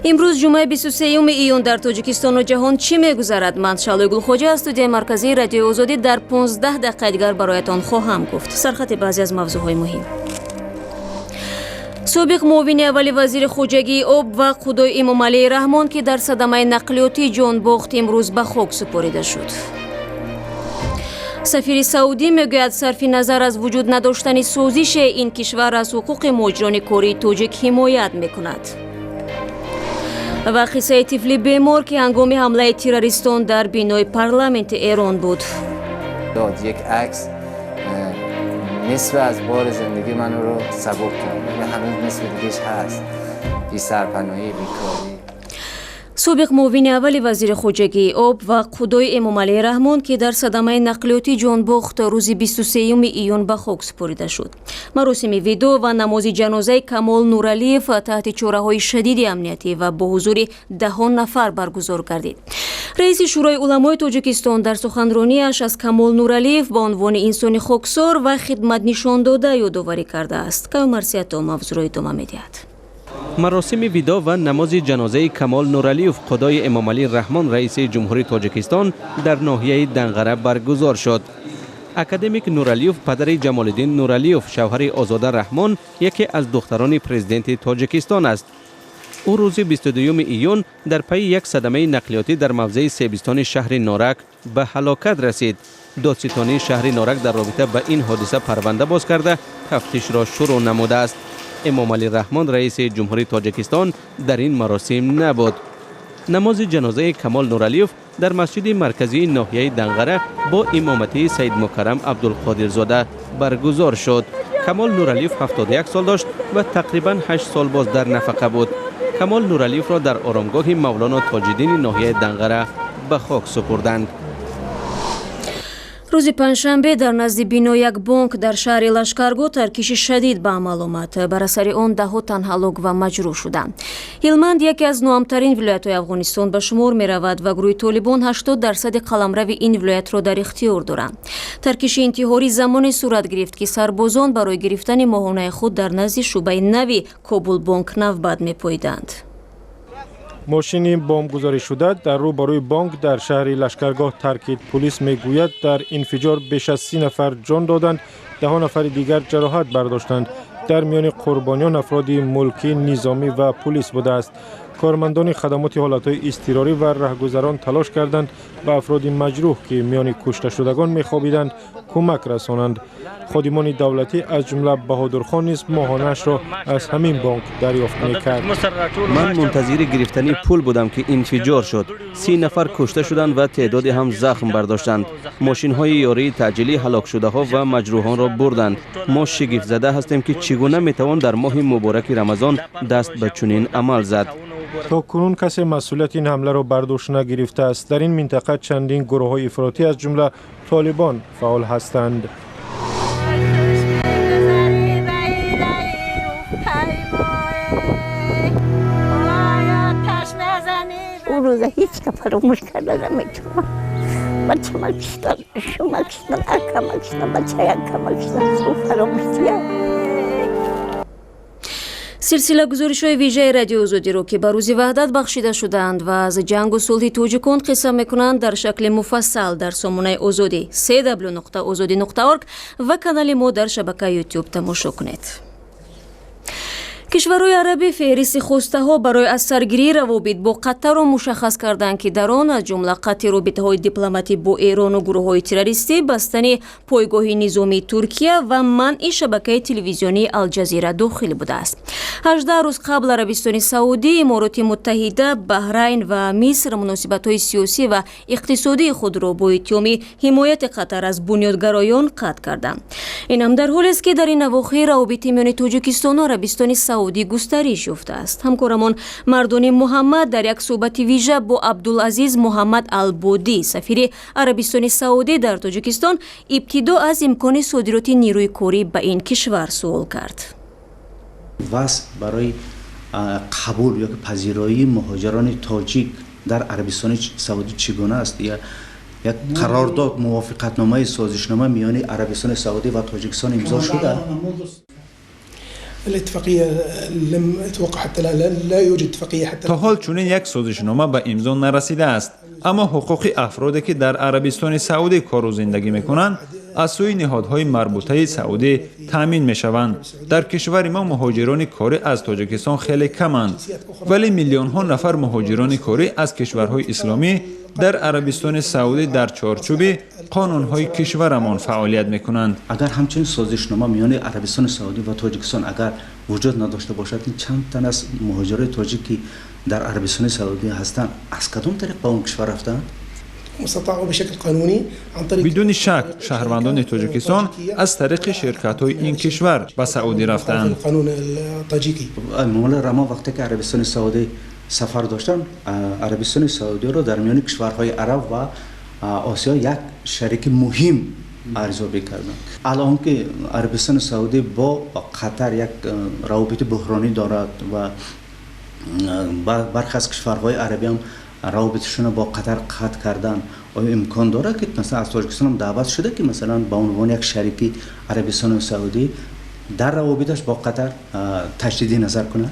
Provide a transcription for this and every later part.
امروز جمعه 23 ایون در تاجیکستان و جهان چی میگذرد؟ من شالوی گلخوجه از استودیوی مرکزی رادیو آزادی در 15 دقیقه دیگر برایتان خواهم گفت. سرخط بعضی از موضوعهای مهم. سابق معاون اول وزیر خوجگی آب و خدای امام علی رحمان که در صدمه نقلیاتی جان باخت امروز به خاک سپرده شد. سفیر سعودی میگوید صرف نظر از وجود نداشتن سازش این کشور از حقوق مهاجران کره تاجیک حمایت میکند. و قصه طفل بیمار که هنگام حمله تروریستان در بینای پارلمانت ایران بود. یک عکس نصف از بار زندگی من رو سبک کرد. هنوز نصف دیگهش هست. بی سرپناهی، بیکاری. سابق معاون اول وزیر خوجگی آب و خدای امام علی رحمان که در صدمه نقلیاتی جان باخت روز 23 ایون به خاک سپرده شد. مراسم ویدو و نماز جنازه کمال نورالیف تحت چاره‌های شدید امنیتی و با حضور دهان نفر برگزار گردید. رئیس شورای علمای تاجیکستان در سخنرانیش از کمال نورالیف به عنوان انسان خاکسار و خدمت نشان داده یادآوری کرده است. که مرسیت و موضوع ادامه می‌دهد. مراسم ویدا و نماز جنازه کمال نورالیف خدای امام علی رحمان رئیس جمهوری تاجیکستان در ناحیه دنغره برگزار شد. اکادمیک نورالیف پدر جمال الدین نورالیف شوهر آزاده رحمان یکی از دختران پرزیدنت تاجیکستان است. او روز 22 ایون در پی یک صدمه نقلیاتی در موضع سیبستان شهر نارک به هلاکت رسید. دادستانی شهر نارک در رابطه با این حادثه پرونده باز کرده تفتیش را شروع نموده است. امام علی رحمان رئیس جمهوری تاجیکستان در این مراسم نبود. نماز جنازه کمال نورالیف در مسجد مرکزی ناحیه دنغره با امامتی سید مکرم عبدالقادرزاده برگزار شد. کمال نورالیف 71 سال داشت و تقریبا 8 سال باز در نفقه بود. کمال نورالیف را در آرامگاه مولانا تاج‌الدین ناحیه دنغره به خاک سپردند. روز پنجشنبه در نزد بنا یک بانک در شهر لشکرگاه ترکیش شدید به عمل آمد. بر اثر آن دهها تن هلاک و مجروح شدند. هلمند یکی از نوامترین ولایت‌های افغانستان به شمار می‌رود و گروه طالبان 80% قلمرو این ولایت را در اختیار دارند. ترکیش انتحاری زمانی صورت گرفت که سربازان برای گرفتن ماهانه خود در نزد شعبه نوی کابل بانک نوبت می‌پاییدند. ماشین بمبگذاری شده در روبروی بانک در شهر لشکرگاه ترکید. پلیس میگوید در انفجار بیش از 30 نفر جان دادند، 10 نفر دیگر جراحت برداشتند. در میان قربانیان افراد ملکی، نظامی و پلیس بوده است. کارمندان خدمات حالتهای اضطراری و رهگذران تلاش کردند به افراد مجروح که میان کشته شدگان میخوابیدند کمک رسانند. خادمان دولتی از جمله بهادر خان نیز ماهانه‌اش را از همین بانک دریافت میکرد. من منتظر گرفتن پول بودم که انفجار شد. 30 نفر کشته شدند و تعدادی هم زخم برداشتند. ماشین‌های یاری تعجیلی هلاک شده ها و مجروحان را بردند. ما شگفت زده هستیم که چگونه میتوان در ماه مبارک رمضان دست به چنین عمل زد. تا کنون کسی مسئولیت این حمله را بر دوش نگرفته است. در این منطقه چندین گروه‌های افراطی از جمله طالبان فعال هستند. اون روز هیچ که فراموش کرده نمیتونم. بچه من کشتن، شما کشتن، اکا من کشتن، بچه اکا من کشتن، سو فراموشیه. سلسله گزارش‌های ویژه رادیو آزادی رو که به روز وحدت بخشیده شدند و از جنگ و صلح تاجیکان قصه میکنند در شکل مفصل در سامانه آزادی www.azadi.org و کانال ما در شبکه یوتیوب تماشا کنید. کشورهای عربی فهرست خواسته ها برای از سرگیری روابط با قطر را مشخص کردند که در آن از جمله قطع رابطه های دیپلماتی با ایران و گروه های تروریستی، بستن پایگاه نظامی ترکیه و منع شبکه تلویزیونی الجزیره داخل بوده است. 18 روز قبل عربستان سعودی، امارات متحده، بحرین و مصر مناسبت های سیاسی و اقتصادی خود را با اتهام حمایت قطر از بنیادگرایان قطع کردند. این هم در حالی است که در این اواخر روابط میان تاجیکستان و عربستان سعودی گسترش یافته است. همکارمان مردان محمد در یک صحبت ویژه با عبدالعزیز محمد البودی سفیر عربستان سعودی در تاجیکستان ابتدا از امکان صادرات نیروی کاری به این کشور سوال کرد. واسه برای قبول یا پذیرایی مهاجران تاجیک در عربستان سعودی چگونه است؟ یا یک قرارداد موافقتنامه سازشنامه میان عربستان سعودی و تاجیکستان امضا شده؟ الاتفاقية لم أتوقع حتى لا يوجد اتفاقية حتى تا حال چنین یک سازشنامه به امضا نرسیده است، اما حقوق افرادی که در عربستان سعودی کار و زندگی میکنند از سوی نهادهای مربوطه سعودی تامین میشوند. در کشور ما مهاجران کاری از تاجیکستان خیلی کمند، ولی میلیون ها نفر مهاجران کاری از کشورهای اسلامی در عربستان سعودی در چارچوب قانونهای کشورمان فعالیت میکنند. اگر همچنین سازشنامه میان عربستان سعودی و تاجیکستان اگر وجود نداشته باشد، این چند تن از مهاجرای تاجیکی در عربستان سعودی هستند از کدام طریق به اون کشور رفتند؟ مستطاع بشكل قانونی عن طریق بدون شک شهروندان تاجیکستان از طریق شرکت‌های این کشور به سعودی رفتند. قانون تاجیکی. مولا رما وقتی که عربستان سعودی سفر داشتن، عربستان سعودی رو در میان کشورهای عرب و آسیا یک شریک مهم ارزیابی کردند. الان که عربستان سعودی با قطر یک روابط بحرانی دارد و برخی از کشورهای عربی هم روابطشون با قطر قطع کردن، آیا امکان داره که مثلا از تاجیکستان هم دعوت شده که مثلا به عنوان یک شریک عربستان و سعودی در روابطش با قطر تجدید نظر کنه؟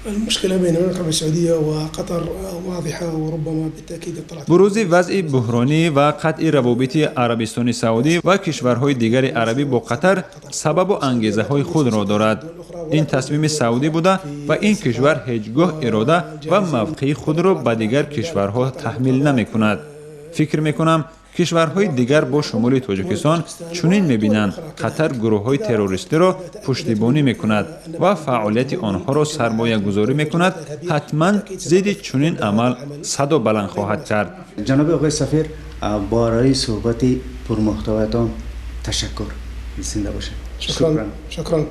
المشكلة بين المملكة السعودية وقطر واضحة وربما بالتأكيد اطلعت. بروز وضع بحرانی و قطع روابط عربستان سعودی و کشورهای دیگر عربی با قطر سبب و انگیزه های خود را دارد. این تصمیم سعودی بوده و این کشور هیچگاه اراده و موقع خود را به دیگر کشورها تحمیل نمی کند. فکر می کنم کشورهای دیگر با شمول تاجیکستان چنین می‌بینند قطر گروه‌های تروریستی را پشتیبانی می‌کند و فعالیت آنها را سرمایه‌گذاری می‌کند. حتما ضد چنین عمل صدا بلند خواهد کرد. جناب آقای سفیر، برای صحبت پرمحتویتان تشکر. زنده باشید. شکرا.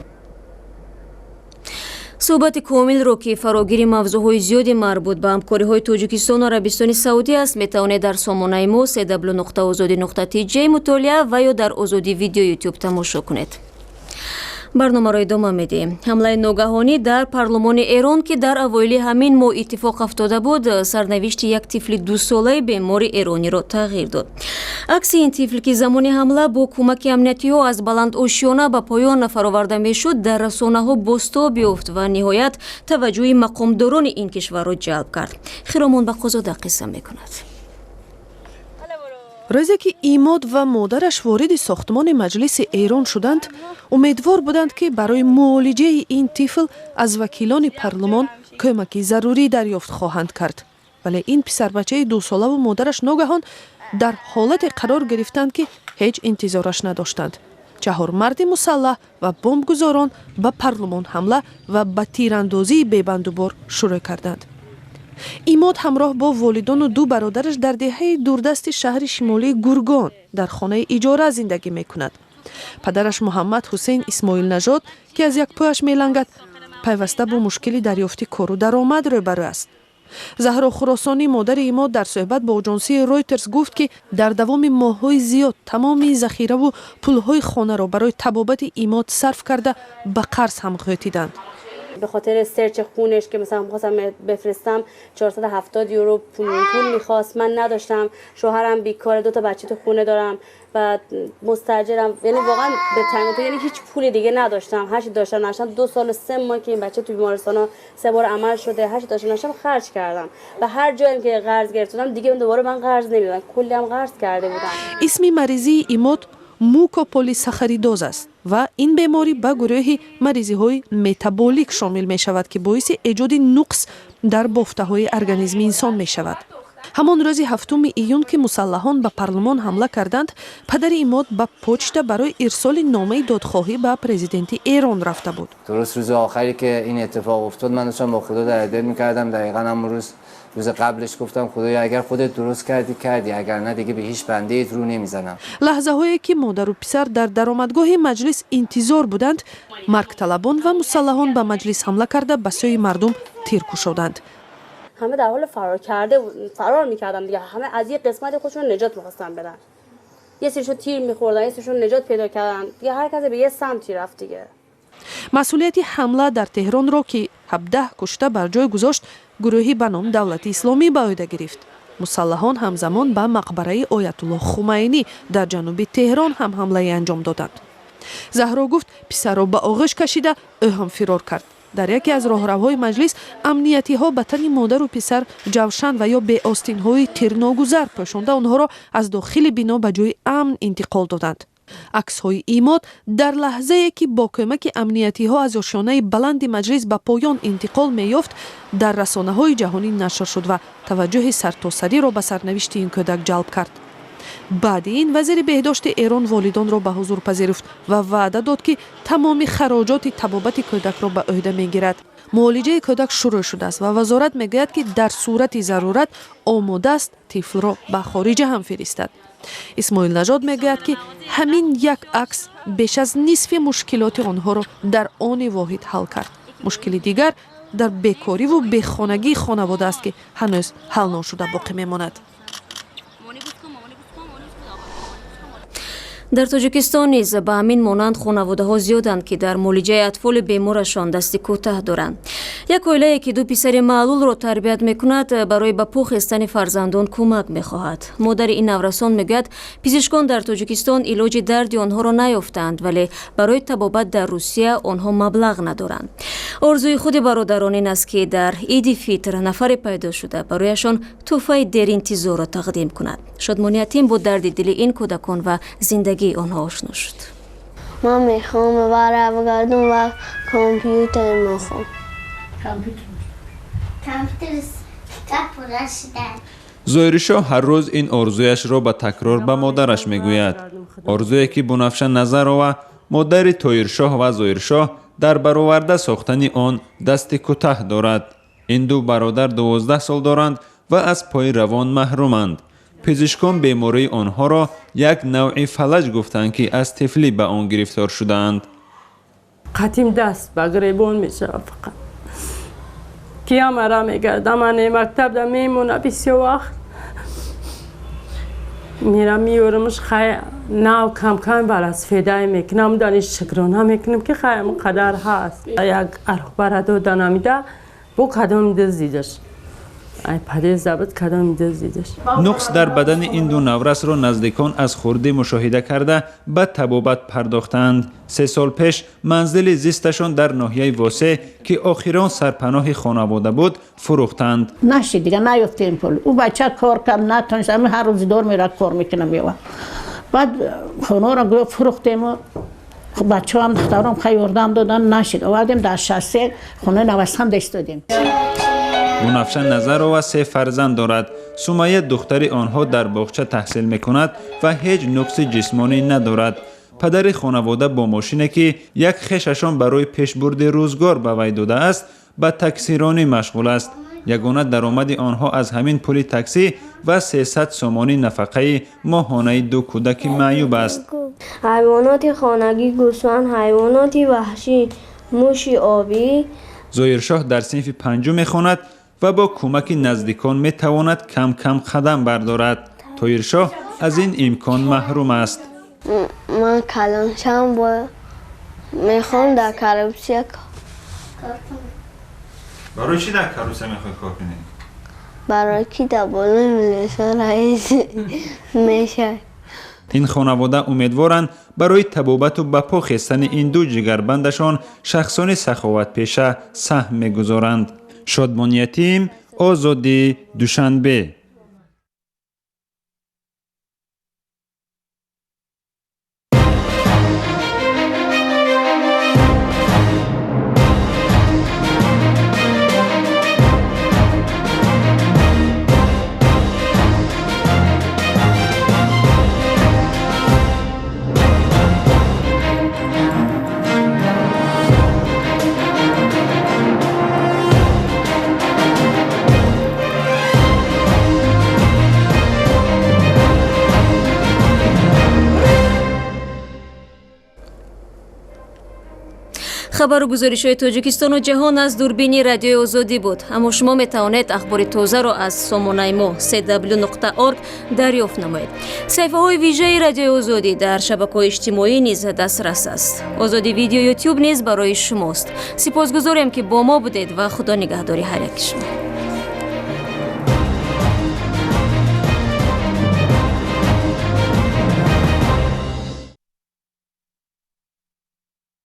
صحبت کامل رو که فراگیر موضوعهای زیادی مربوط به همکاری‌های تاجیکستان و عربستان سعودی است میتوانید در سامانه ما www.azadi.tj مطالعه و یا در آزادی ویدیو یوتیوب تماشا کنید. برنامه را ادامه میدیم. حمله ناگهانی در پارلمان ایران که در اوایل همین ماه اتفاق افتاده بود، سرنوشت یک طفل 2 ساله بیمار ایرانی را تغییر داد. عکس این طفل که زمان حمله با کمک امنیتی ها از بلند آشیانه به پایان فرآورده میشد، در رسانه ها بازتاب یافت و نهایت توجه مقامداران این کشور را جلب کرد. خیرامان بقازاده قصه میکند. روزی که ایماد و مادرش وارد ساختمان مجلس ایران شدند، امیدوار بودند که برای معالجه این طفل از وکیلان پارلمان کمک ضروری دریافت خواهند کرد. ولی این پسر بچه 2 ساله و مادرش ناگهان در حالت قرار گرفتند که هیچ انتظارش نداشتند. 4 مرد مسلح و بمبگذاران به پارلمان حمله و به تیراندازی بی‌بندوبار شروع کردند. ایماد همراه با والدان و 2 برادرش در دهه دوردست شهر شمالی گرگان در خانه اجاره زندگی می کند. پدرش محمد حسین اسماعیل نژاد که از یک پایش می لنگد، پیوسته با مشکلی دریافت کار و درآمد روبرو است. زهرا خراسانی مادر ایماد در صحبت با آژانسی رویترز گفت که در دوام ماه‌های زیاد تمام ذخیره و پول‌های خانه را برای طبابت ایماد صرف کرده به قرض هم غوطیدند. به خاطر سرچ خونش که مثلا می‌خواستم بفرستم 470 یورو پول می‌خواست، من نداشتم. شوهرم بیکاره، 2 تا بچه تو خونه دارم و مستاجرم، یعنی واقعا به تنگی، یعنی هیچ پول دیگه نداشتم. هر چی داشتم 2 سال و 3 ماه که این بچه تو بیمارستان 3 بار عمل شده، هر چی داشتم خرج کردم و هر جایی که قرض گرفتم دیگه دوباره من قرض نمیدادم، کلی هم قرض کرده بودم. اسم مریضی ایماد موکوپولیساخاریدوز است و این بیماری به گروه مریضی های متابولیک شامل می شود که باعث ایجاد نقص در بافته های ارگانیسم انسان می شود. همان روز 7 ایون که مسلحان به پارلمان حمله کردند، پدر ایماد به پوچت برای ارسال نامه دادخواهی به پرزیدنت ایران رفته بود. درست روز آخری که این اتفاق افتاد، من داشتم با خدا در دل می‌کردم. دقیقاً هم روز قبلش گفتم خدایا اگر خودت درست کردی، اگر نه دیگه به هیچ بنده ایت رو نمیزنم. لحظه هایی که مادر و پسر در درآمدگاه مجلس انتظار بودند، مرگ طلبان و مسلحان به مجلس حمله کرده به سوی مردم تیر کوشاندند. همه در حال فرار میکردن دیگه. همه از یه قسمت خودشون نجات می‌خواستن بدن. یه سریشون تیر می‌خوردن، یه سریشون نجات پیدا کردن. دیگه هر کسی به یه سمتی رفت دیگه. مسئولیت حمله در تهران را که 17 کشته بر جای گذاشت، گروهی به نام دولت اسلامی به عهده گرفت. مسلحان همزمان به مقبره آیت الله خمینی در جنوب تهران هم حمله انجام دادند. заҳро гуфт писарро ба оғӯш кашида ӯ ҳам фирор кард. дар яке аз роҳравҳои маҷлис амниятиҳо ба тани модару писар ҷавшан ва ё беостинҳои тирногу зард пӯшонда онҳоро аз дохили бино ба ҷои амн интиқол доданд. аксҳои имод дар лаҳзае ки бо кӯмаки амниятиҳо аз ошёнаи баланди маҷлис ба поён интиқол меёфт дар расонаҳои ҷаҳонӣ нашр шуд ва таваҷҷӯҳи сартосариро ба сарнавишти ин кӯдак ҷалб кард. баъди ин вазири беҳдошти Эрон волидонро ба ҳузур пазируфт ва ваъда дод ки тамоми хароҷоти табобати кӯдакро ба ӯҳда мегирад. муолиҷаи кӯдак шурӯъ шудааст ва вазорат мегӯяд ки дар сурати зарурат омодааст тифлро ба хориҷа ҳам фиристад. исмоил нажод мегӯяд ки ҳамин як акс беш аз нисфи мушкилоти онҳоро дар они воҳид ҳал кард. мушкили дигар дар бекориву бехонагии хонавода аст ки ҳанӯз ҳал ношуда боқӣ мемонад. дар тоҷикистон низ ба ҳамин монанд хонаводаҳо зиёданд ки дар муолиҷаи атфоли беморашон дасти кӯтаҳ доранд. як оилае ки ду писари маълулро тарбият мекунад барои ба пӯ хестани фарзандон кӯмак мехоҳад. модари ин наврасон мегӯяд пизишкон дар тоҷикистон илоҷи дарди онҳоро наёфтанд, вале барои табобат дар русия онҳо маблағ надоранд. орзуи худи бародарон ин аст ки дар иди фитр нафаре пайдо шуда барояшон тӯҳфаи деринтизорро тақдим кунад. шодмони ятим бо дарди дили ин кӯдакон ва зиндагии онҳо ошно шуд. من میخوام برگردم و کامپیوتر میخوام. زویرشاه هر روز این آرزویش را به تکرار به مادرش میگوید. آرزویی که بنفشه نظر و مادر تویرشاه و زویرشاه در برآورده ساختن آن دست کوتاه دارد. این دو برادر 12 سال دارند و از پای روان محرومند. پزشکان بیماری آنها را یک نوع فلج گفتند که از طفلی به آن گرفتار شدند. قدیم دست به گریبان میشه فقط. کیا مرا میگرده من مکتب دا میمونه بسیار وقت. میرم میورمش خیلی نو کم کم براس فدای میکنم دانش شکرانه میکنم که خیلی قدر هست. یک ارخبره دادن میده بو کدام دزدیدش. نقص در بدن این دو نورس را نزدیکان از خورده مشاهده کرده به طبابت پرداختند. 3 سال پیش منزل زیستشان در ناحیه واسع که آخران سرپناه خانواده بود فروختند. نشد دیگه نیافتیم پول. او بچه کار کم نتونست، همه هر روز دور میره کار میکنه میوه. بعد خانه را گفت فروختیم و بچه هم دخترم خیلی یاردم دادن نشد. آوردیم در شسته خانه نوستان دست دادیم. بنفشه نظر و 3 فرزند دارد. سمیه دختر آنها در باغچه تحصیل میکند و هیچ نقص جسمانی ندارد. پدر خانواده با ماشینی که یک خششان برای پیشبرد روزگار به وی داده است به تاکسیرانی مشغول است. یگانه درآمد آنها از همین پول تاکسی و 300 سومانی نفقه ماهانه 2 کودک معیوب است. حیوانات خانگی، گوسفند، حیوانات وحشی، موش آبی. زویرشاه در صنف 5 میخواند و با کمک نزدیکان میتواند کم کم قدم بردارد. تویرشاه از این امکان محروم است. من کلانشم با میخوام در کروسیه کار کنم. برای چی در کروسیه میخوای کار کنی؟ برای کی در بالای ملیسا رئیس میشه. این خانواده امیدوارند برای طبابت و بپا خستن این دو جگربندشان شخصان سخاوت پیشه سهم میگذارند. شادمان یتیم، آزادی، دوشنبه. خبر و گزارش‌های تاجیکستان و جهان از دوربین رادیوی آزادی بود. اما شما می‌توانید اخبار تازه را از سامانه ما cw.org دریافت نمایید. صفحه‌های ویژه رادیوی آزادی در شبکه‌های اجتماعی نیز دسترس است. آزادی ویدیو یوتیوب نیز برای شماست. سپاسگزاریم که با ما بودید و خدا نگهداری هر یک شما.